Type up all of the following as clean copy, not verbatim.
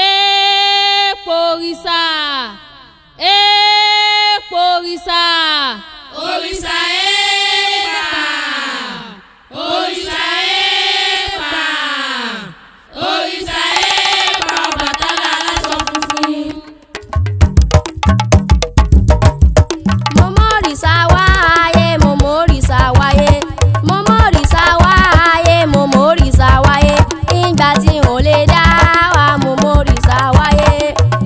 Èèpo òrìṣà, èèpo òrìṣà. Òrìṣà èèpà, òrìṣà èèpà, òrìṣà èèpà Ọbàtálá aláṣọ funfun. Mo mọ̀rìṣà wáyé, mo mọ̀rìṣà wáyé, mo mọ̀rìṣà wáyé, mo mọ̀rìṣà wáyé. Ìgbà tí n ò lè dá wà, mo mọ̀rìṣà wáyé.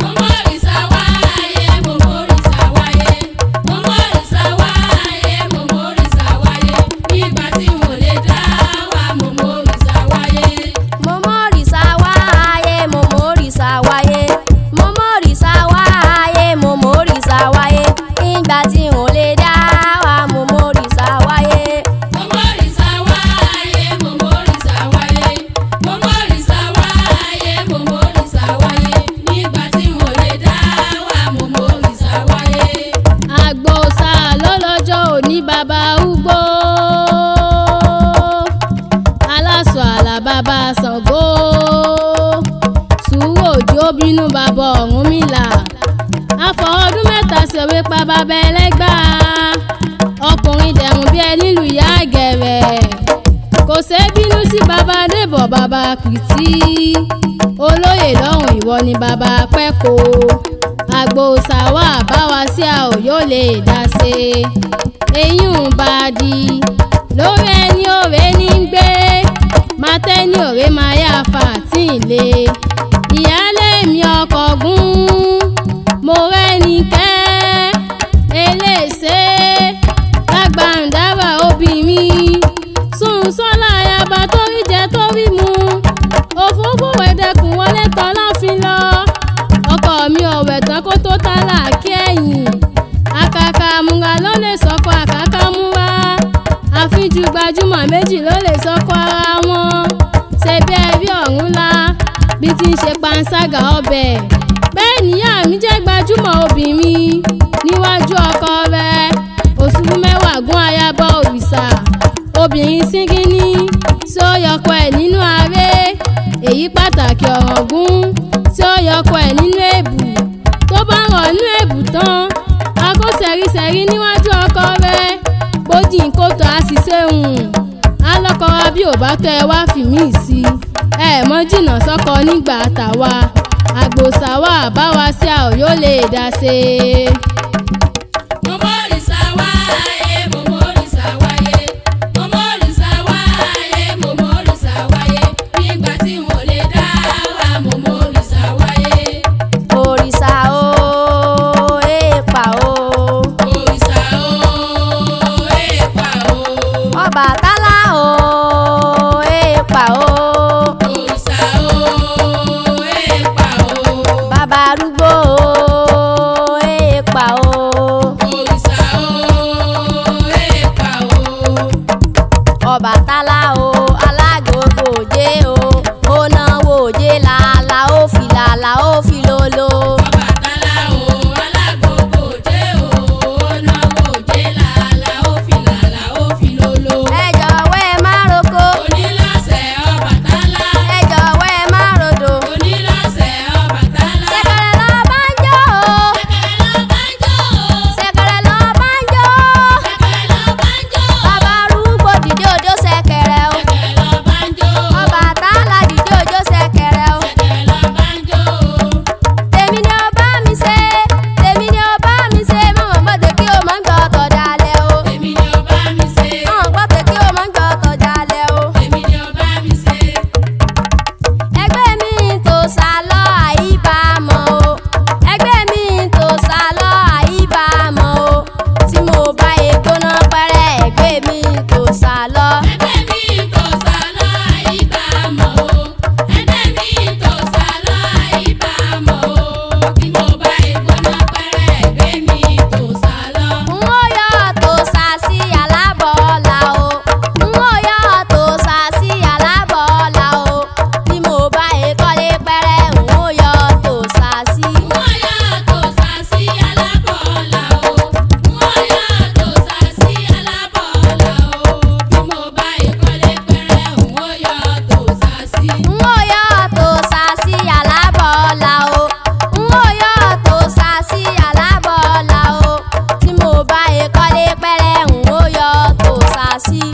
Mo mọ̀rìṣà wáyé, mo mọ̀rìṣà wáyé, mo mọ̀rìṣà wáyé, mo mọ̀rìṣà wáyé. Nígbà tí mo lè dá wà, mo mọ̀rìṣà wáyé. Mo mọ̀rìṣà wáyé, mo mọ̀rìṣà wáyé, mo mọ̀rìṣà wáyé, mo mọ̀rìṣà wáyé. Ìgbà tí n ò lè dá wà, mo mọ̀rìṣà wáyé. Mo mọ̀rìṣà wáyé, mo mọ̀rìṣà wáyé, mo mọ̀rìṣà wáyé, mo mọ̀rìṣà wáyé. Nígbà tí mo lè dá wà, mo mọ̀rìṣà wáyé. Àgbòòṣà lọ́lọ́jọ́ òní bàbá ugbó, aláṣọ àlà bàbá Ṣàngó, sùúrù òjò bínú bàbá Ọ̀rúnmìlà, àfọwọ́dún mẹ́ta ṣèwé pa bàbá ẹlẹ́gbà, ọkùnrin dẹ̀rùn bí ẹni lù yá àgẹ̀rẹ̀, kò ṣeé bínú sí bàbá Débọ̀ bàbá Pìtì, olóyè lọ́rùn ìwọ ni bàbá Pẹ́kò. Àgbòòṣà wà bá wa sí a ò yóò lè dá ṣe, eyín ń bá a di lórí ẹni òré ní gbé, máa tẹ́ ní òré máa yá fa àti ìlé. Ìyálé mi ọkọ̀ gún mo rẹ́ni kẹ́ eléṣe lágbàǹdáwà òbí mi, sùn sọ́lá ayaba tó rí jẹ tó rí mu, òfófó wẹ̀dẹ̀kùn wọlé tán láfin lọ. Ọkọ mi ọ̀wẹ̀ tán kó tó tálà kí ẹ̀yìn, àkàkà àmúra ló lè sọkọ àkàkà múra, àfijù gbajúmọ̀ méjì ló lè sọkọ ara wọn. Ṣé bí ẹbí ọ̀run la bí ti ń ṣe panṣágà ọbẹ̀, bẹ́ẹ̀ níyà mi jẹ́ gbajúmọ̀ obìnrin níwájú ọkọ rẹ̀. Òṣùbù mẹ́wàá gún ayaba òrìṣà, obìnrin síngíní tí ó yọkọ ẹ̀ nínú aré, èyí pàtàkì ọ̀ràn gún tí ó yọkọ ẹ̀ nínú èbù, tó bá rọ̀ nínú èbù tán a kó sẹ̀rísẹ̀rí níwájú ọkọ rẹ̀, bójì ń kótó a sì ṣéhùn alọ́kọ̀ọ́ra bí ò bá tọ́ ẹ wá fi mí sí ẹ mọ́ jìnnà sọ́kọ nígbà tàwa. Àgbòòṣà wà bá wa sí a ò yóò lè dá ṣe. Mo mọ̀rìṣà wáyé, mo mọ̀rìṣà wáyé, mo mọ̀rìṣà wáyé, mo mọ̀rìṣà wáyé. Nígbà tí mo lè dá wà, mo mọ̀rìṣà wáyé. Òrìṣà o, èèpà o, Òrìṣà o, èèpà o, Ọbàtálá o, èèpà o, òrìṣà o, èèpà o, bàbá arúgbó o, èèpà o. sí.